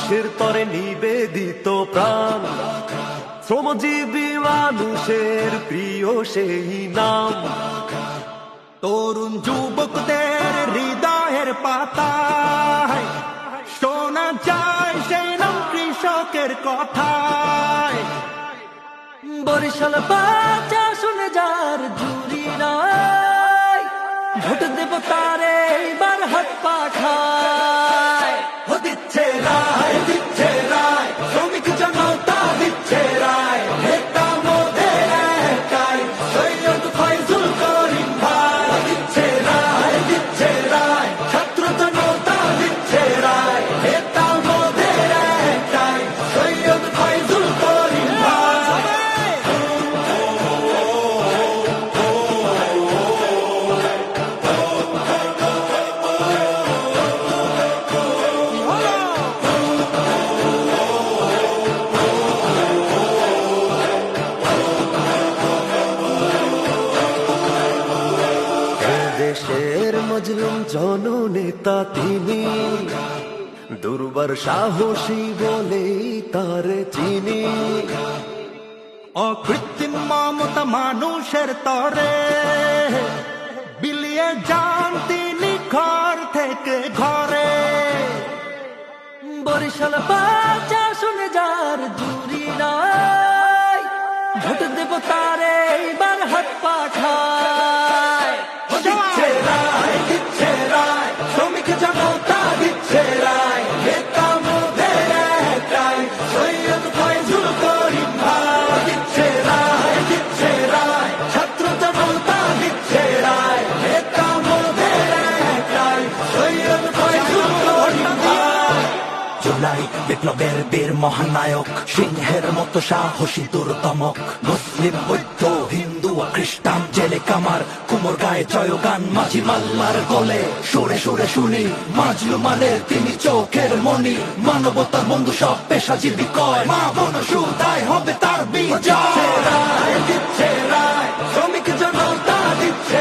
মানুষের তরে নিবেদিত প্রাণ, শ্রমজীবী মানুষের প্রিয় সেই নাম। তরুণ যুবকদের হৃদয়ের পাতায় শোনা যায় সেই নাম কৃষকের কথায়। বরিশাল বাচ্চা শুনে যার জুড়ি নাই, ভোট দেব তারে এইবার হাত পাখায়। ও দিচ্ছে রায়, দিচ্ছে রায়, শ্রমিক জনতা দিচ্ছে রায়। নেতা মোদের একটাই, সৈয়দ ফয়জুল করিম ভাই। ও দিচ্ছে রায়, দিচ্ছে রায়, ছাত্র জনতা দিচ্ছে রায়। নেতা মোদের একটাই, সৈয়দ ফয়জুল করিম ভাই। দেশের মজলুম জননেতা তিনি, দুর্বার সাহসী বলেই তার চিনি। অকৃত্রিম মমতা মানুষের তরে বিলিয়ে যান তিনি ঘর থেকে ঘরে। বরিশাল বাচ্চা শুনে যার জুড়ি নাই, ভোট দেব তারে এইবার হাত পাখায়। ও দিচ্ছে রায়, দিচ্ছে রায়, শ্রমিক জনতা দিচ্ছে রায়। নেতা মোদের একটাই, সৈয়দ ফয়জুল করিম ভাই। ও দিচ্ছে রায়, দিচ্ছে রায়, ছাত্র জনতা দিচ্ছে রায়। নেতা মোদের একটাই, সৈয়দ ফয়জুল করিম ভাই। জুলাই বিপ্লবের বীর মহানায়ক, সিংহের মতো সাহসী দুর্দমক। মুসলিম বৌদ্ধ হিন্দু ও খ্রিস্টান জেলে কামার কুমোর গায়ে জয়গান মাঝি মাল্লার গলে। সুরে সুরে শুনি মাজলুমানের তিনি চোখের মনি। মানবতার বন্ধু সব পেশাজীবী কয়, মা বোন সুদায় হবে তার বিজয়। দিচ্ছে রায়, দিচ্ছে রায়, শ্রমিক জনতা দিচ্ছে